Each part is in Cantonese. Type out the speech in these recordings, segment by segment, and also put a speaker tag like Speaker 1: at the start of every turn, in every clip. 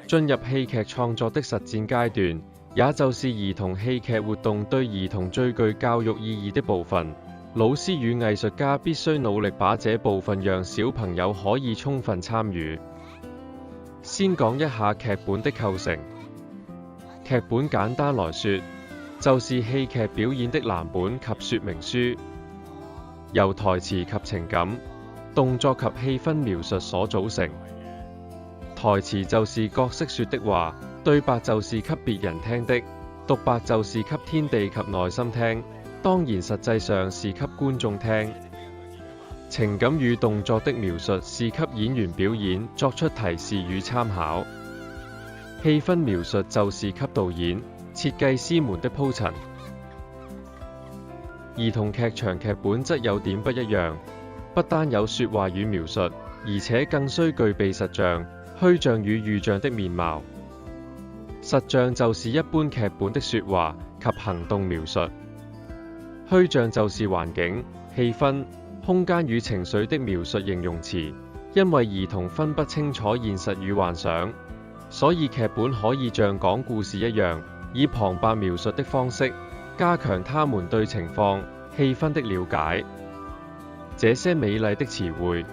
Speaker 1: 進入戲劇創作的實戰階段，也就是兒童戲劇活動對兒童最具教育意義的部分。老師與藝術家必須努力把這部分讓小朋友可以充分參與。先講一下劇本的構成。劇本簡單來說，就是戲劇表演的藍本及說明書，由台詞及情感、動作及氣氛描述所組成。台詞就是角色說的話，對白就是給別人聽的，獨白就是給天地及內心聽，當然實際上是給觀眾聽。情感與動作的描述是給演員表演作出提示與參考。氣氛描述就是給導演、設計師們的鋪陳。兒童劇場劇本則有點不一樣，不單有說話與描述，而且更需具備實像、虛像與預像的面貌。實像就是一般劇本的說話及行動描述，虛像就是環境、氣氛、空間與情緒的描述形容詞。因為兒童分不清楚現實與幻想，所以劇本可以像講故事一樣，以旁白描述的方式，加強他們對情況、氣氛的了解。這些美麗的詞彙，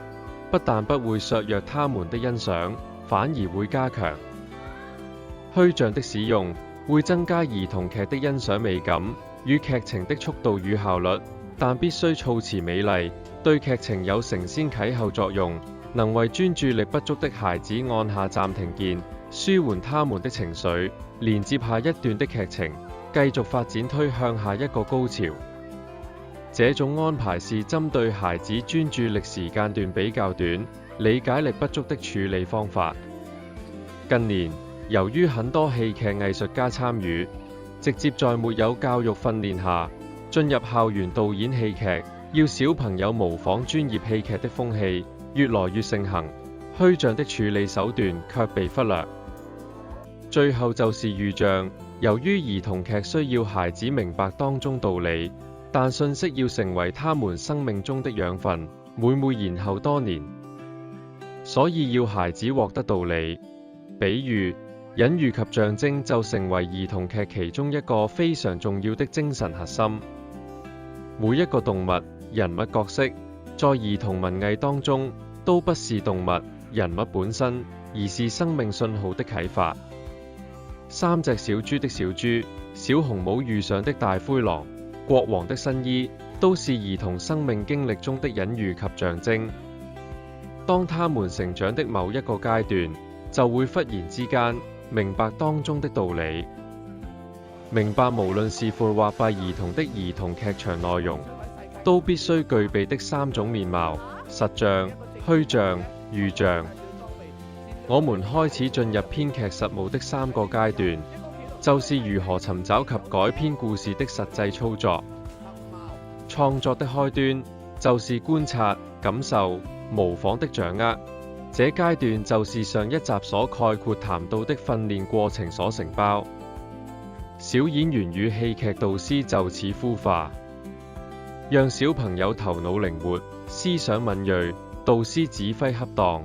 Speaker 1: 不但不會削弱他們的欣賞，反而會加強。虛像的使用會增加兒童劇的欣賞美感與劇情的速度與效率，但必須措辭美麗，對劇情有承先啟後作用，能為專注力不足的孩子按下暫停鍵，舒緩他們的情緒，連接下一段的劇情，繼續發展推向下一個高潮。這種安排是針對孩子專注力時間段比較短、理解力不足的處理方法。近年，由於很多戲劇藝術家參與，直接在沒有教育訓練下進入校園導演戲劇，要小朋友模仿專業戲劇的風氣越來越盛行，虛像的處理手段卻被忽略。最後就是預像，由於兒童劇需要孩子明白當中道理，但信息要成為他們生命中的養分，每延後多年，所以要孩子獲得道理。比喻、隱喻及象徵就成為兒童劇其中一個非常重要的精神核心。每一個動物、人物角色，在兒童文藝當中，都不是動物、人物本身，而是生命信號的啟發。三隻小豬的小豬、小紅帽遇上的大灰狼、國王的新衣，都是兒童生命經歷中的隱喻及象徵。當他們成長的某一個階段，就會忽然之間明白當中的道理，明白無論是父或輩兒童的兒童劇場內容，都必須具備的三種面貌：實像、虛像、預像。我們開始進入編劇實務的三個階段，就是如何尋找及改編故事的實際操作。創作的開端就是觀察、感受、模仿的掌握。這階段就是上一集所概括談到的訓練過程所承包。小演員與戲劇導師就此孵化，讓小朋友頭腦靈活、思想敏銳，導師指揮恰當。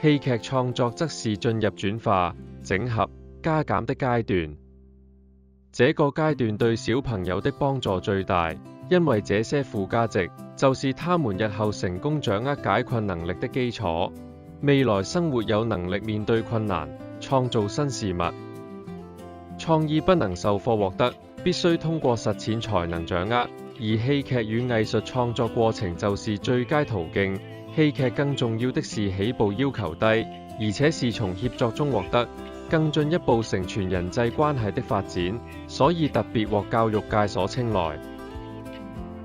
Speaker 1: 戲劇創作則是進入轉化、整合、加減的階段。這個階段對小朋友的幫助最大，因為這些附加值就是他們日後成功掌握解困能力的基礎，未來生活有能力面對困難，創造新事物。創意不能授課獲得，必須通過實踐才能掌握，而戲劇與藝術創作過程就是最佳途徑。戲劇更重要的是起步要求低，而且是從協作中獲得，更進一步成全人際關係的發展，所以特別獲教育界所青睞。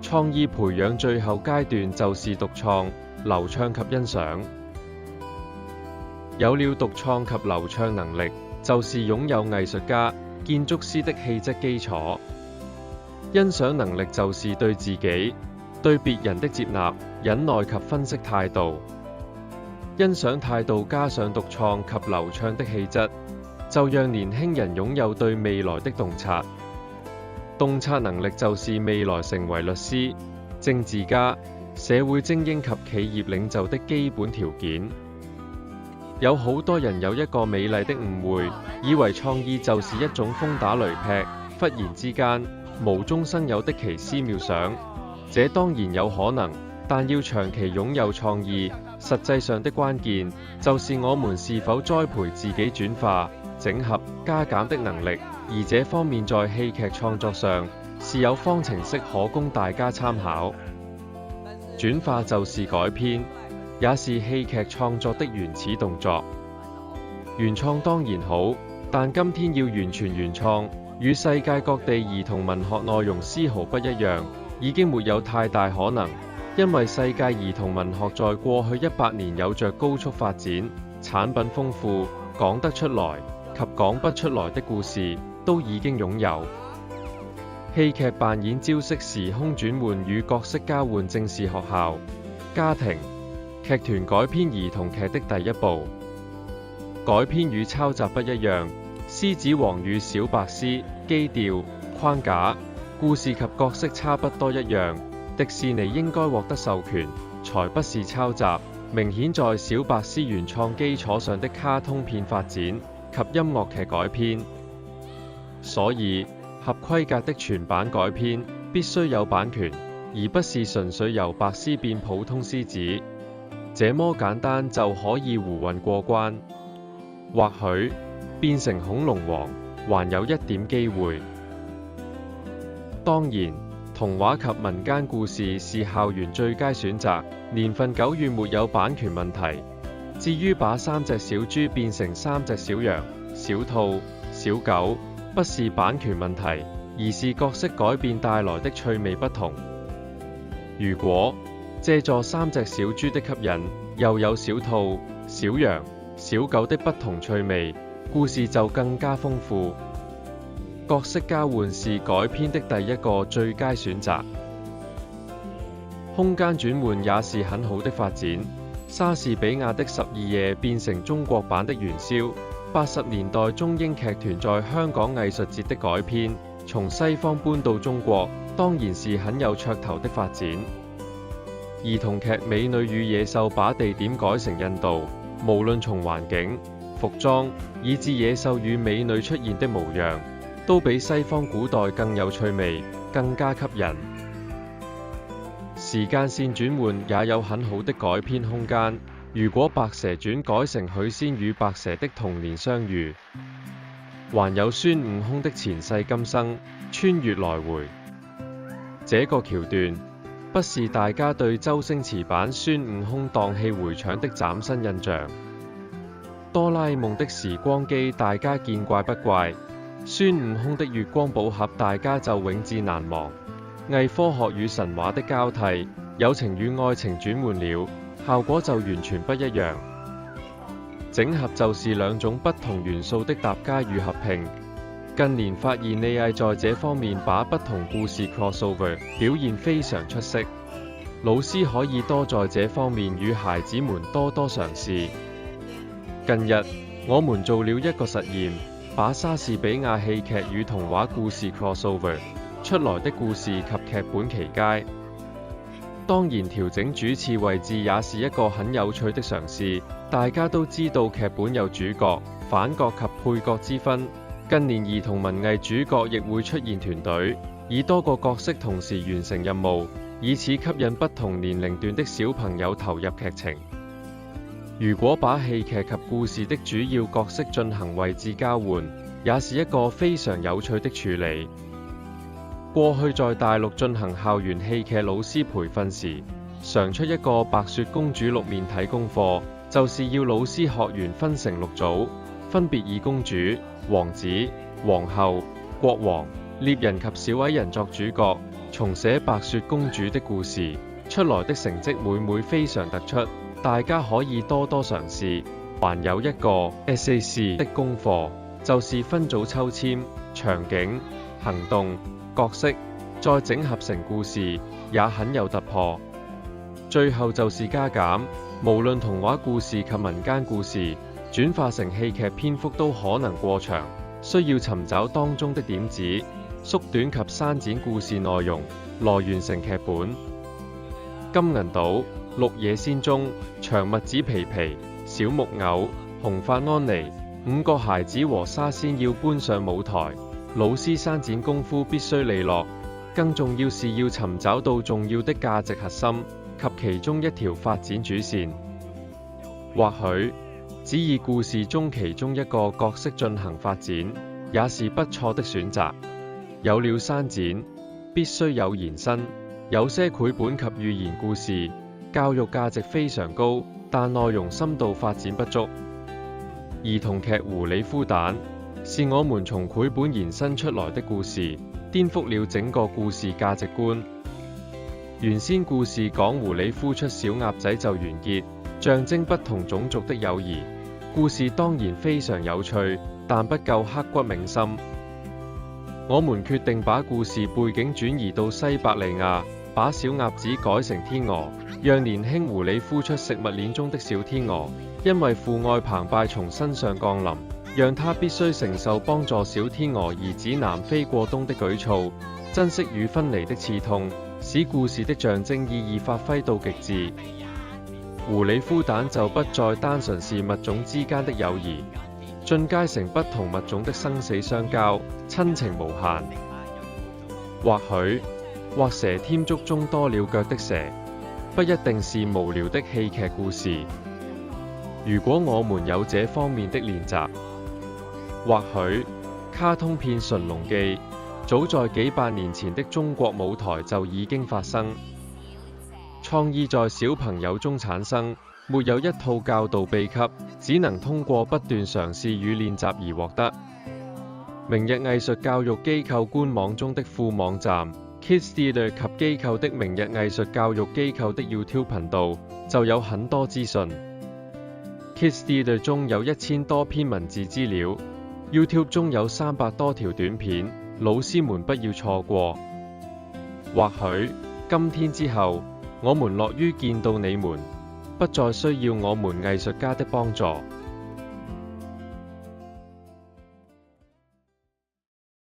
Speaker 1: 創意培養最後階段就是獨創、流暢及欣賞。有了獨創及流暢能力，就是擁有藝術家、建築師的氣質基礎。欣賞能力就是對自己、對別人的接納、忍耐及分析態度。欣賞態度加上獨創及流暢的氣質，就讓年輕人擁有對未來的洞察。洞察能力就是未來成為律師、政治家、社會精英及企業領袖的基本條件。有好多人有一個美麗的誤會，以為創意就是一種風打雷劈，忽然之間無中生有的奇思妙想。這當然有可能，但要長期擁有創意，實際上的關鍵就是我們是否栽培自己轉化、整合、加減的能力，而這方面在戲劇創作上是有方程式可供大家參考。轉化就是改編，也是戲劇創作的原始動作。原創當然好，但今天要完全原創，與世界各地兒童文學內容絲毫不一樣，已經沒有太大可能，因為世界兒童文學在過去100年有着高速發展，產品豐富，講得出來及講不出來的故事都已經擁有。戲劇扮演招式時空轉換與角色交換正是學校、家庭、劇團改編兒童劇的第一步。改編與抄襲不一樣，獅子王與小白獅基調、框架、故事及角色差不多一樣，迪士尼應該獲得授權，才不是抄襲。明顯在小白獅原創基礎上的卡通片發展及音樂劇改編，所以合規格的全版改編必須有版權，而不是純粹由白獅變普通獅子，這麼簡單就可以胡混過關。或許變成恐龍王還有一點機會。當然，童話及民間故事是校園最佳選擇，年份久遠沒有版權問題。至於把3隻小豬變成3隻小羊、小兔、小狗，不是版權問題，而是角色改變帶來的趣味不同。如果借助3隻小豬的吸引，又有小兔、小羊、小狗的不同趣味，故事就更加豐富。角色交換是改編的第一個最佳選擇。空間轉換也是很好的發展。莎士比亞的12夜變成中國版的元宵，80年代中英劇團在香港藝術節的改編，從西方搬到中國，當然是很有噱頭的發展。兒童劇《美女與野獸》把地點改成印度，無論從環境、服裝，以至野獸與美女出現的模樣，都比西方古代更有趣味，更加吸引。時間線轉換也有很好的改編空間。如果《白蛇傳》改成許仙與白蛇的童年相遇，還有孫悟空的前世今生穿越來回，這個橋段不是大家對周星馳版孫悟空蕩氣迴腸的嶄新印象。哆啦 A 夢的時光機大家見怪不怪，孫悟空的月光寶盒大家就永誌難忘。偽科學與神話的交替，友情與愛情轉換了，效果就完全不一樣。整合就是兩種不同元素的搭加與合併。近年發現李毅在這方面把不同故事 crossover 表現非常出色，老師可以多在這方面與孩子們多多嘗試。近日我們做了一個實驗，把莎士比亞戲劇與童話故事 crossover，出來的故事及劇本奇佳。當然調整主次位置也是一個很有趣的嘗試。大家都知道劇本有主角、反角及配角之分，近年兒童文藝主角亦會出現團隊，以多個角色同時完成任務，以此吸引不同年齡段的小朋友投入劇情。如果把戲劇及故事的主要角色進行位置交換，也是一個非常有趣的處理。過去在大陸進行校園戲劇老師培訓時，常出一個白雪公主6面體功課，就是要老師學員分成6組，分別以公主、王子、皇后、國王、獵人及小矮人作主角，重寫白雪公主的故事，出來的成績每非常突出，大家可以多多嘗試。還有一個 SAC 的功課，就是分組抽籤、場景、行動、角色，再整合成故事，也很有突破。最後就是加減，無論童話故事及民間故事，轉化成戲劇篇幅都可能過長，需要尋找當中的點子，縮短及刪剪故事內容，來完成劇本。金銀島、綠野仙蹤、長襪子皮皮、小木偶、紅髮安妮、5個孩子和沙仙要搬上舞台，老師伸展功夫必須利落，更重要是要尋找到重要的價值核心及其中一條發展主線。或許只以故事中其中一個角色進行發展，也是不錯的選擇。有了刪剪，必須有延伸。有些繪本及寓言故事，教育價值非常高，但內容深度發展不足。兒童劇《狐狸孵蛋》是我們從繪本延伸出來的故事，顛覆了整個故事價值觀。原先故事講狐狸孵出小鴨仔就完結，象徵不同種族的友誼。故事當然非常有趣，但不夠刻骨銘心。我們決定把故事背景轉移到西伯利亞，把小鴨子改成天鵝，讓年輕狐狸孵出食物鏈中的小天鵝。因為父愛澎湃從身上降臨，讓他必須承受幫助小天鵝兒子南飛過冬的舉措，珍惜與分離的刺痛，使故事的象徵意義發揮到極致。狐狸孵蛋就不再單純是物種之間的友誼，進階成不同物種的生死相交，親情無限。或許畫蛇添足中多了腳的蛇，不一定是無聊的戲劇故事。如果我們有這方面的練習，或許卡通片《馴龍記》早在幾百年前的中國舞台就已經發生。創意在小朋友中產生，沒有一套教導秘笈，只能通過不斷嘗試與練習而獲得。明日藝術教育機構官網中的副網站 Kids Theatre 及機構的明日藝術教育機構的 YouTube 頻道就有很多資訊。Kids Theatre 中有1000多篇文字資料， YouTube 中有300多條短片，老師們不要錯過。或許今天之後，我們樂於見到你們，不再需要我們藝術家的幫助。